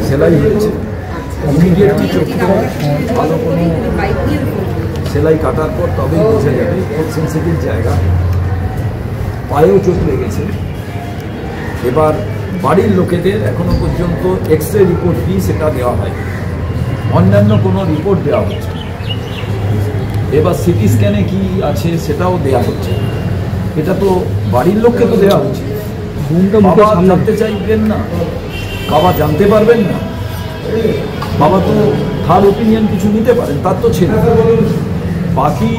সেলাই হয়েছে, ইমিডিয়েটলি চোখে ভালো কোনো সেলাই কাটার পর তবেই বোঝা যাবে, খুব সেন্সিটিভ জায়গা, পায়েও চোট লেগেছে। এবার বাড়ির লোকেদের এখনো পর্যন্ত এক্স-রে রিপোর্ট কি সেটা দেওয়া হয়, অন্যান্য কোনো রিপোর্ট দেওয়া হচ্ছে। এবার সিটি স্ক্যানে কি আছে সেটাও দেওয়া হচ্ছে। এটা তো বাড়ির লোককে তো দেওয়া হচ্ছে, বাবা জানতে চাইবেন না, বাবা জানতে পারবেন না, বাবা তো থার্ড ওপিনিয়ন কিছু নিতে পারেন, তার তো ছেলে। বাকি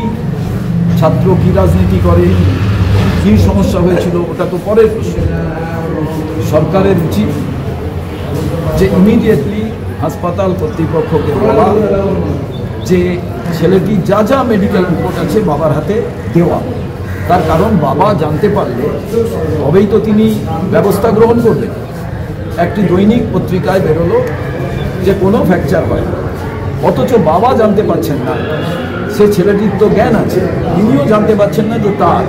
ছাত্র কি রাজনীতি করে, কি সমস্যা হয়েছিল ওটা তো পরের প্রশ্ন। সরকারের উচিত যে ইমিডিয়েটলি হাসপাতাল কর্তৃপক্ষকে বলা যে ছেলেটি যা যা মেডিকেল রিপোর্ট আছে বাবার হাতে দেওয়া। তার কারণ বাবা জানতে পারলে তবেই তো তিনি ব্যবস্থা গ্রহণ করবেন। একটি দৈনিক পত্রিকায় বেরোলো যে কোনো ফ্র্যাকচার হয়, অথচ বাবা জানতে পারছেন না। সে ছেলেটির তো জ্ঞান আছে, তিনিও জানতে পারছেন না যে তার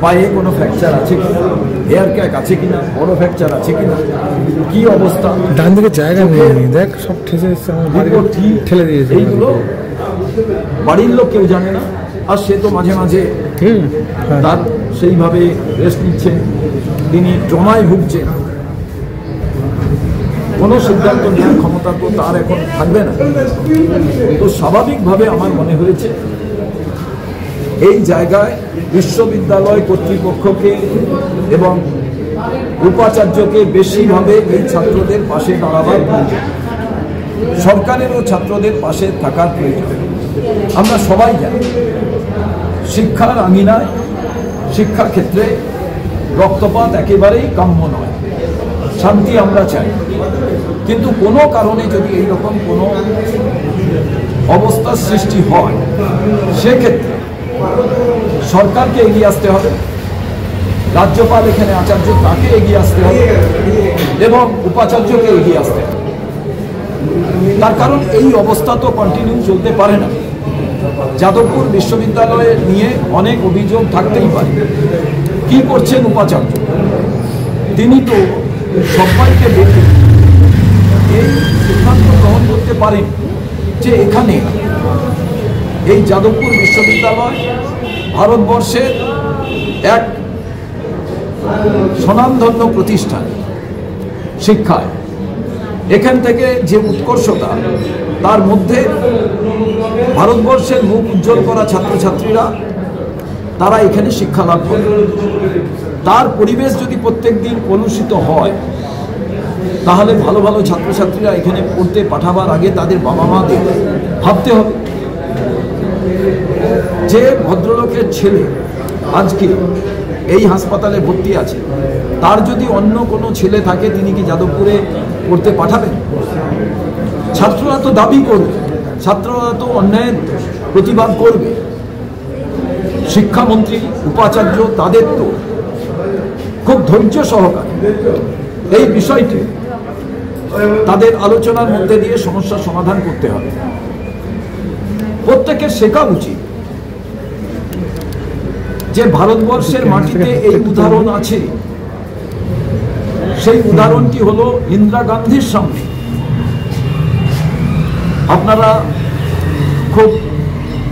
পায়ে কোনো ফ্র্যাকচার আছে কিনা, হেয়ার ক্যাক আছে কিনা, বড় ফ্র্যাকচার আছে কিনা, কি অবস্থা, ডান দিকে জায়গা নেই, দেখ সব ঠেলে দিয়েছে। এইগুলো বাড়ির লোক কেউ জানে না, আর সে তো মাঝে মাঝে তার সেইভাবে রেস্ট নিচ্ছেন, তিনি জমায় ভুগছেন। কোনো সিদ্ধান্ত নেওয়ার ক্ষমতা তো তার এখন থাকবে না। তো স্বাভাবিকভাবে আমার মনে হয়েছে এই জায়গায় বিশ্ববিদ্যালয় কর্তৃপক্ষকে এবং উপাচার্যকে বেশিভাবে এই ছাত্রদের পাশে দাঁড়াবার প্রয়োজন, সরকারেরও ছাত্রদের পাশে থাকার প্রয়োজন। আমরা সবাই জানি শিক্ষার আঙিনায়, শিক্ষাক্ষেত্রে রক্তপাত একেবারেই কাম্য নয়, শান্তি আমরা চাই। কিন্তু কোনো কারণে যদি এইরকম কোনো অবস্থার সৃষ্টি হয়, সেক্ষেত্রে সরকারকে এগিয়ে আসতে হবে, রাজ্যপাল এখানে আচার্য তাকে এগিয়ে আসতে হবে এবং উপাচার্যকে এগিয়ে আসতে হবে। তার কারণ এই অবস্থা তো কন্টিনিউ চলতে পারে না। যাদবপুর বিশ্ববিদ্যালয়ে নিয়ে অনেক অভিযোগ থাকতেই পারে। কি করছেন উপাচার্য? তিনি তো সবাইকে দেখে এই সিদ্ধান্ত গ্রহণ করতে পারেন যে এখানে এই যাদবপুর বিশ্ববিদ্যালয় ভারতবর্ষের এক স্বনামধন্য প্রতিষ্ঠান শিক্ষায়। এখান থেকে যে উৎকর্ষতা, তার মধ্যে ভারতবর্ষের মুখ উজ্জ্বল করা ছাত্রছাত্রীরা তারা এখানে শিক্ষা লাভ করে। তার পরিবেশ যদি প্রত্যেক দিন কলুষিত হয়, তাহলে ভালো ভালো ছাত্রছাত্রীরা এখানে পড়তে পাঠাবার আগে তাদের বাবা মাদের ভাবতে হবে যে ভদ্রলোকের ছেলে আজকে এই হাসপাতালে ভর্তি আছে, তার যদি অন্য কোনো ছেলে থাকে তিনি কি যাদবপুরে পড়তে পাঠাবেন? ছাত্ররা তো দাবি করবে, ছাত্ররা তো অন্যায়ের প্রতিবাদ করবে। শিক্ষামন্ত্রী, উপাচার্য তাদের তো খুব ধৈর্য সহকারে এই বিষয়টি তাদের আলোচনার মধ্যে দিয়ে সমস্যার সমাধান করতে হবে। প্রত্যেকের শেখা উচিত যে ভারতবর্ষের মাটিতে এই উদাহরণ আছে। সেই উদাহরণটি হলো ইন্দিরা গান্ধীর সামনে। আপনারা খুব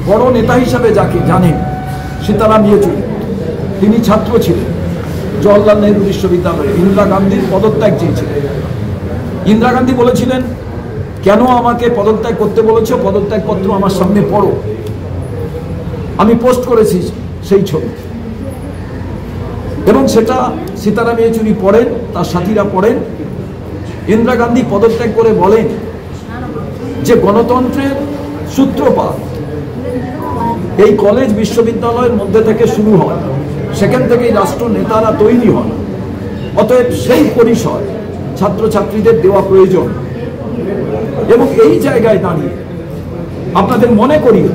বড় নেতা হিসাবে যাকে জানেন, সীতারাম ইয়েচুরি, তিনি ছাত্র ছিলেন জওহরলাল নেহরু বিশ্ববিদ্যালয়ে। ইন্দিরা গান্ধীর পদত্যাগ চেয়েছিলেন। ইন্দিরা গান্ধী বলেছিলেন, কেন আমাকে পদত্যাগ করতে বলেছ? পদত্যাগপত্র আমার সামনে পড়ো। আমি পোস্ট করেছি সেই ছবি, এবং সেটা সীতারাম ইয়েচুরি পড়েন, তার সাথীরা পড়েন। ইন্দিরা গান্ধী পদত্যাগ করে বলেন যে গণতন্ত্রের সূত্রপাত এই কলেজ বিশ্ববিদ্যালয়ের মধ্যে থেকে শুরু হয়, সেখান থেকেই রাষ্ট্র নেতারা তৈরি হন। অতএব সেই পরিসর ছাত্রছাত্রীদের দেওয়া প্রয়োজন। এবং এই জায়গায় দাঁড়িয়ে আপনাদের মনে করিয়ে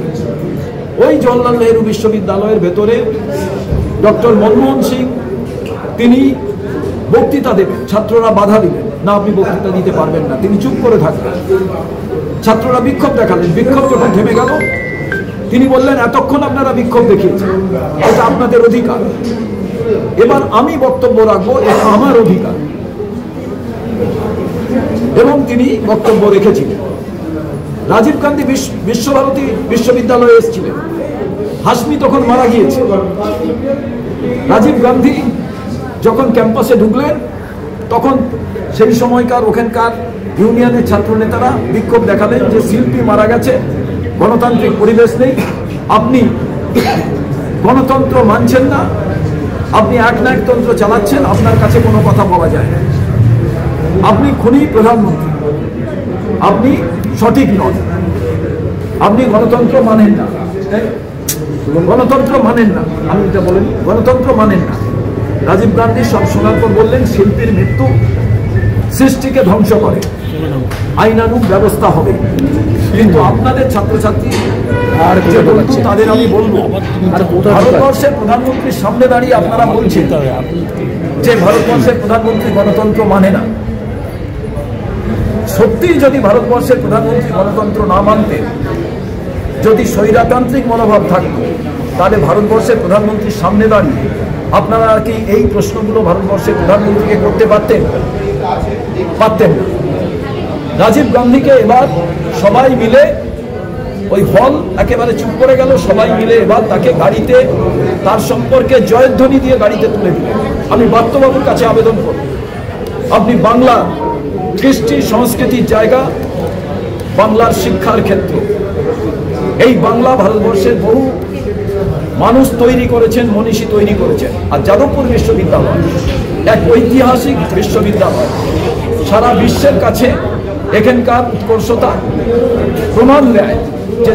ওই জওহরলাল নেহরু বিশ্ববিদ্যালয়ের ভেতরে ডক্টর মনমোহন সিং তিনি বক্তৃতা দেবেন, ছাত্ররা বাধা দিলেন, না আপনি বক্তৃতা দিতে পারবেন না, তিনি চুপ করে থাকলেন। ছাত্ররা বিক্ষোভ দেখালেন, বিক্ষোভ যখন থেমে গেল তিনি বললেন, এতক্ষণ আপনারা বিক্ষোভ দেখিয়েছেন, এটা আপনাদের অধিকার, এবার আমি বক্তব্য রাখবো, এটা আমার অধিকার। তিনি বক্তব্য রেখেছিলেন। রাজীব গান্ধী বিশ্বভারতী বিশ্ববিদ্যালয়ে এসেছিলেন, হাসমি তখন মারা গিয়েছে। রাজীব গান্ধী যখন ক্যাম্পাসে ঢুকলেন তখন সেই সময়কার ওখানকার ইউনিয়নের ছাত্র নেতারা বিক্ষোভ দেখালেন যে শিল্পী মারা গেছে, গণতান্ত্রিক পরিবেশ নেই, আপনি গণতন্ত্র মানছেন না, আপনি একনায়কতন্ত্র চালাচ্ছেন, আপনার কাছে কোনো কথা বলা যায় না, আপনি খুনি প্রধানমন্ত্রী, আপনি সঠিক নন, আপনি গণতন্ত্র মানেন না, গণতন্ত্র মানেন না, আমি এটা বলিনি, গণতন্ত্র মানেন না। রাজীব গান্ধী সব শোনার পর বললেন শিল্পীর মৃত্যু সৃষ্টিকে ধ্বংস করে, আইনানুগ ব্যবস্থা হবে। কিন্তু আপনাদের ছাত্রছাত্রী আর যে বলতো তাদের আমি বলবো, ভারতবর্ষের প্রধানমন্ত্রীর সামনে দাঁড়িয়ে আপনারা বলছেন যে ভারতবর্ষের প্রধানমন্ত্রী গণতন্ত্র মানে না। সত্যিই যদি ভারতবর্ষের প্রধানমন্ত্রী গণতন্ত্র না মানতেন, যদি স্বৈরতান্ত্রিক মনোভাব থাকতো, তাহলে ভারতবর্ষের প্রধানমন্ত্রীর সামনে দাঁড়িয়ে আপনারা কি এই প্রশ্নগুলো ভারতবর্ষের প্রধানমন্ত্রীকে করতে পারতেন? পারতেন না। রাজীব গান্ধীকে এবার সবাই মিলে, ওই হল একেবারে চুপ করে গেল, সবাই মিলে এবার তাকে গাড়িতে, তার সম্পর্কে জয়ধ্বনি দিয়ে গাড়িতে তুলে দিলেন। আমি বার্তবাবুর কাছে আবেদন করব, আপনি বাংলা কৃষ্টি সংস্কৃতির জায়গা, বাংলার শিক্ষার ক্ষেত্র, এই বাংলা ভারতবর্ষের বহু মানুষ তৈরি করেছেন, মনীষী তৈরি করেছেন। আর যাদবপুর বিশ্ববিদ্যালয় এক ঐতিহাসিক বিশ্ববিদ্যালয়, সারা বিশ্বের কাছে এখানকার উৎকর্ষতা প্রমাণ দেয় যে